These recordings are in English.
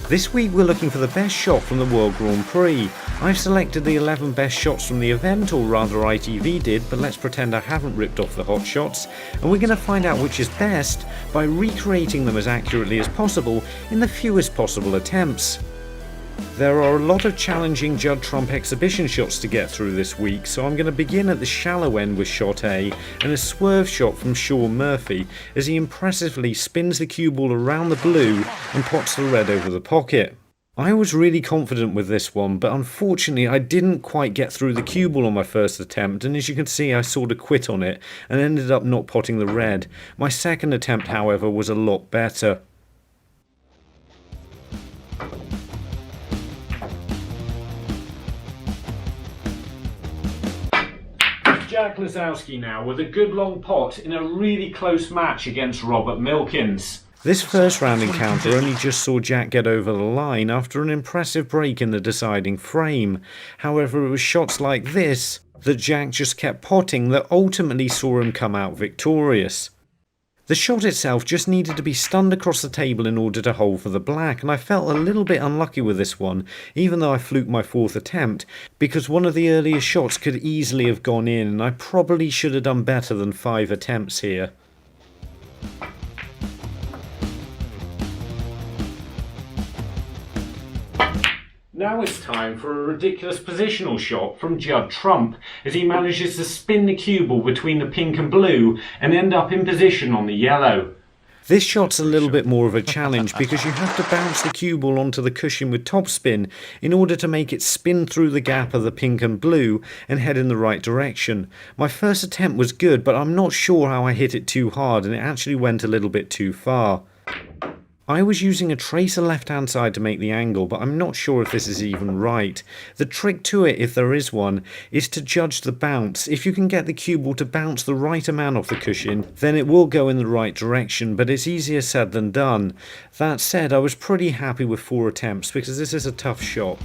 This week we're looking for the best shot from the World Grand Prix. I've selected the 11 best shots from the event, or rather ITV did, but let's pretend I haven't ripped off the hot shots, and we're going to find out which is best by recreating them as accurately as possible in the fewest possible attempts. There are a lot of challenging Judd Trump exhibition shots to get through this week, so I'm going to begin at the shallow end with shot A and a swerve shot from Shaun Murphy as he impressively spins the cue ball around the blue and pots the red over the pocket. I was really confident with this one, but unfortunately I didn't quite get through the cue ball on my first attempt, and as you can see I sort of quit on it and ended up not potting the red. My second attempt, however, was a lot better. Jack Lisowski now with a good long pot in a really close match against Robert Milkins. This first round encounter only just saw Jack get over the line after an impressive break in the deciding frame. However, it was shots like this that Jack just kept potting that ultimately saw him come out victorious. The shot itself just needed to be stunned across the table in order to hold for the black, and I felt a little bit unlucky with this one, even though I fluked my fourth attempt, because one of the earlier shots could easily have gone in, and I probably should have done better than 5 attempts here. Now it's time for a ridiculous positional shot from Judd Trump as he manages to spin the cue ball between the pink and blue and end up in position on the yellow. This shot's a little bit more of a challenge because you have to bounce the cue ball onto the cushion with topspin in order to make it spin through the gap of the pink and blue and head in the right direction. My first attempt was good, but I'm not sure how I hit it too hard and it actually went a little bit too far. I was using a tracer left hand side to make the angle, but I'm not sure if this is even right. The trick to it, if there is one, is to judge the bounce. If you can get the cue ball to bounce the right amount off the cushion, then it will go in the right direction, but it's easier said than done. That said, I was pretty happy with 4 attempts because this is a tough shot.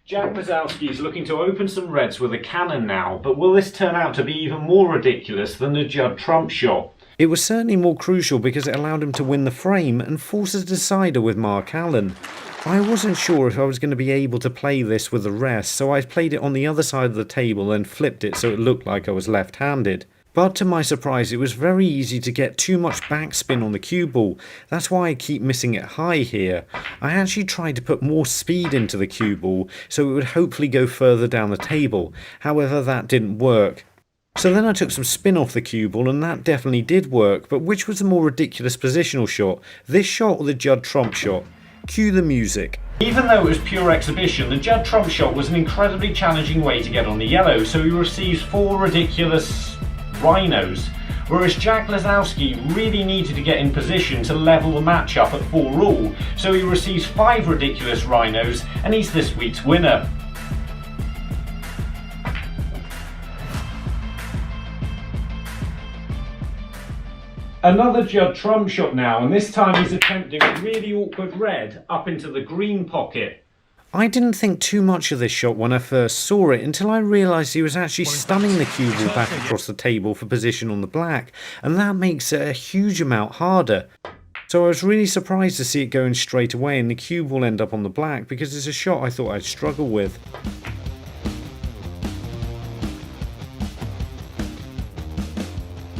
Jack Lisowski is looking to open some reds with a cannon now, but will this turn out to be even more ridiculous than the Judd Trump shot? It was certainly more crucial because it allowed him to win the frame and force a decider with Mark Allen. I wasn't sure if I was going to be able to play this with the rest, so I played it on the other side of the table and flipped it so it looked like I was left-handed. But to my surprise, it was very easy to get too much backspin on the cue ball. That's why I keep missing it high here. I actually tried to put more speed into the cue ball so it would hopefully go further down the table. However, that didn't work. So then I took some spin off the cue ball and that definitely did work, but which was the more ridiculous positional shot? This shot or the Judd Trump shot? Cue the music. Even though it was pure exhibition, the Judd Trump shot was an incredibly challenging way to get on the yellow, so he receives 4 ridiculous rhinos, whereas Jack Lisowski really needed to get in position to level the match up at 4 all, so he receives 5 ridiculous rhinos and he's this week's winner. Another Judd Trump shot now, and this time he's attempting a really awkward red up into the green pocket. I didn't think too much of this shot when I first saw it until I realised he was actually stunning the cue ball back across the table for position on the black, and that makes it a huge amount harder. So I was really surprised to see it going straight away and the cue ball end up on the black because it's a shot I thought I'd struggle with.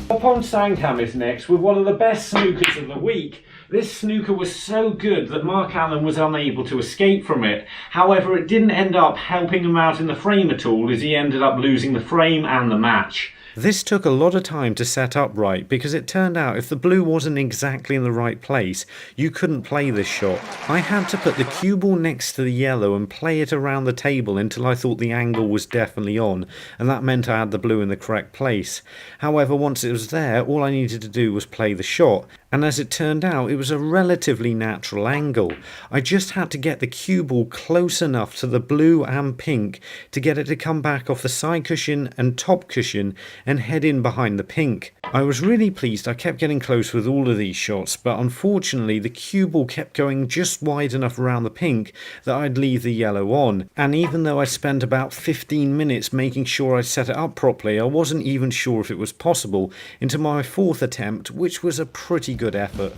Hopon Sangham is next with one of the best snookers of the week. This snooker was so good that Mark Allen was unable to escape from it. However, it didn't end up helping him out in the frame at all as he ended up losing the frame and the match. This took a lot of time to set up right because it turned out if the blue wasn't exactly in the right place, you couldn't play this shot. I had to put the cue ball next to the yellow and play it around the table until I thought the angle was definitely on, and that meant I had the blue in the correct place. However, once it was there, all I needed to do was play the shot, and as it turned out it was a relatively natural angle. I just had to get the cue ball close enough to the blue and pink to get it to come back off the side cushion and top cushion and head in behind the pink. I was really pleased. I kept getting close with all of these shots, but unfortunately the cue ball kept going just wide enough around the pink that I'd leave the yellow on, and even though I spent about 15 minutes making sure I set it up properly, I wasn't even sure if it was possible into my fourth attempt, which was a pretty good effort.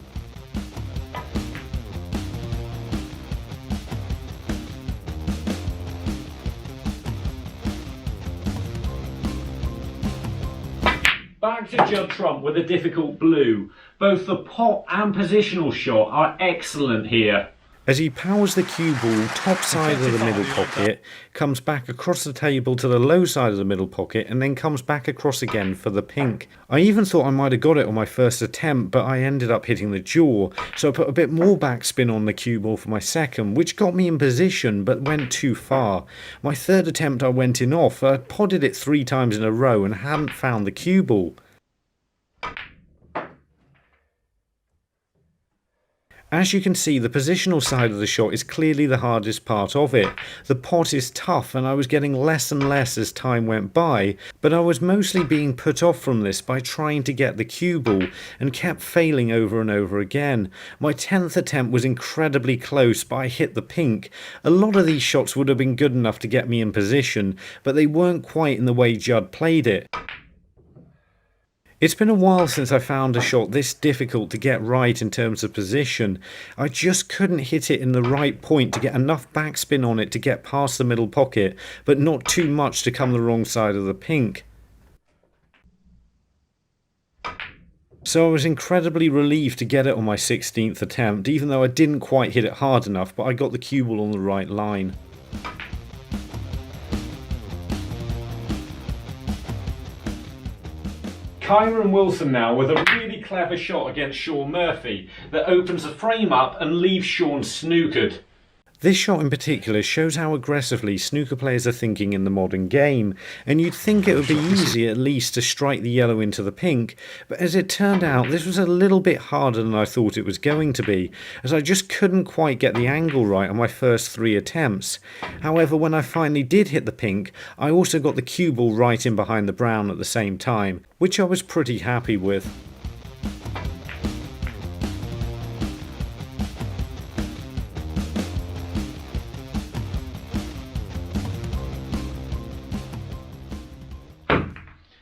Back to Judd Trump with a difficult blue. Both the pot and positional shot are excellent here. As he powers the cue ball top side of the middle pocket, comes back across the table to the low side of the middle pocket, and then comes back across again for the pink. I even thought I might have got it on my first attempt, but I ended up hitting the jaw, so I put a bit more backspin on the cue ball for my second, which got me in position but went too far. My third attempt I went in off. I potted it 3 times in a row and hadn't found the cue ball. As you can see, the positional side of the shot is clearly the hardest part of it. The pot is tough and I was getting less and less as time went by, but I was mostly being put off from this by trying to get the cue ball and kept failing over and over again. My 10th attempt was incredibly close, but I hit the pink. A lot of these shots would have been good enough to get me in position, but they weren't quite in the way Judd played it. It's been a while since I found a shot this difficult to get right in terms of position. I just couldn't hit it in the right point to get enough backspin on it to get past the middle pocket, but not too much to come the wrong side of the pink. So I was incredibly relieved to get it on my 16th attempt, even though I didn't quite hit it hard enough, but I got the cue ball on the right line. Kyren Wilson now with a really clever shot against Shaun Murphy that opens the frame up and leaves Shaun snookered. This shot in particular shows how aggressively snooker players are thinking in the modern game, and you'd think it would be easy at least to strike the yellow into the pink, but as it turned out this was a little bit harder than I thought it was going to be, as I just couldn't quite get the angle right on my first 3 attempts. However, when I finally did hit the pink, I also got the cue ball right in behind the brown at the same time, which I was pretty happy with.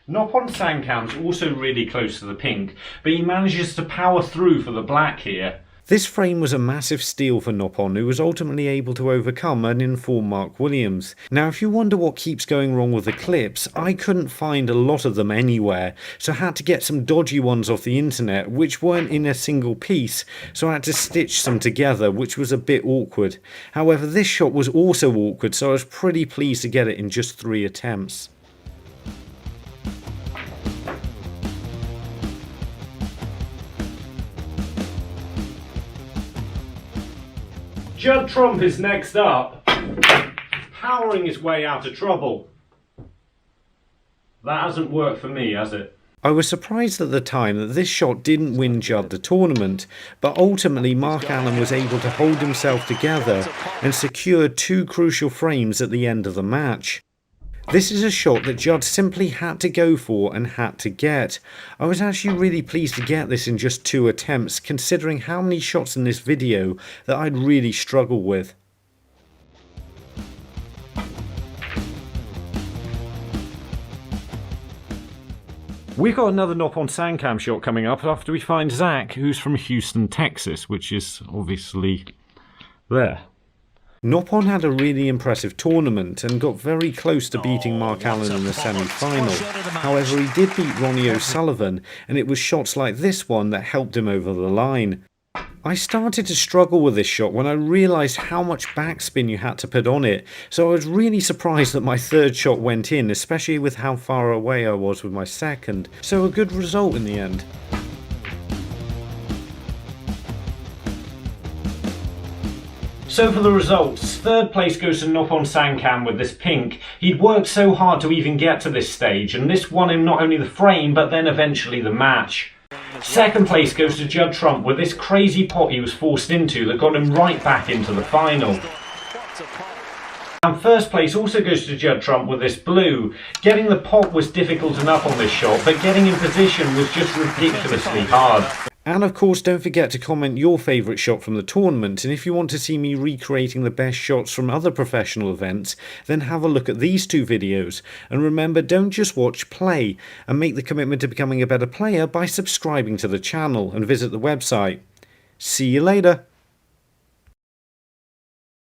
Noppon Sangkam's also really close to the pink, but he manages to power through for the black here. This frame was a massive steal for Noppon, who was ultimately able to overcome an informed Mark Williams. Now if you wonder what keeps going wrong with the clips, I couldn't find a lot of them anywhere, so I had to get some dodgy ones off the internet which weren't in a single piece, so I had to stitch some together, which was a bit awkward. However, this shot was also awkward, so I was pretty pleased to get it in just 3 attempts. Judd Trump is next up, powering his way out of trouble. That hasn't worked for me, has it? I was surprised at the time that this shot didn't win Judd the tournament, but ultimately Mark Allen was able to hold himself together and secured 2 crucial frames at the end of the match. This is a shot that Judd simply had to go for and had to get. I was actually really pleased to get this in just 2 attempts, considering how many shots in this video that I'd really struggle with. We've got another Noppon Sangkam shot coming up after we find Zach, who's from Houston, Texas, which is obviously there. Noppon had a really impressive tournament and got very close to beating Mark Allen in the semi-final. However, he did beat Ronnie O'Sullivan, and it was shots like this one that helped him over the line. I started to struggle with this shot when I realised how much backspin you had to put on it, so I was really surprised that my 3rd shot went in, especially with how far away I was with my 2nd, so a good result in the end. So for the results, 3rd place goes to Noppon Sangkam with this pink. He'd worked so hard to even get to this stage, and this won him not only the frame but then eventually the match. Second place goes to Judd Trump with this crazy pot he was forced into that got him right back into the final. And first place also goes to Judd Trump with this blue. Getting the pot was difficult enough on this shot, but getting in position was just ridiculously hard. And of course, don't forget to comment your favourite shot from the tournament, and if you want to see me recreating the best shots from other professional events, then have a look at these two videos. And remember, don't just watch, play, and make the commitment to becoming a better player by subscribing to the channel and visit the website. See you later.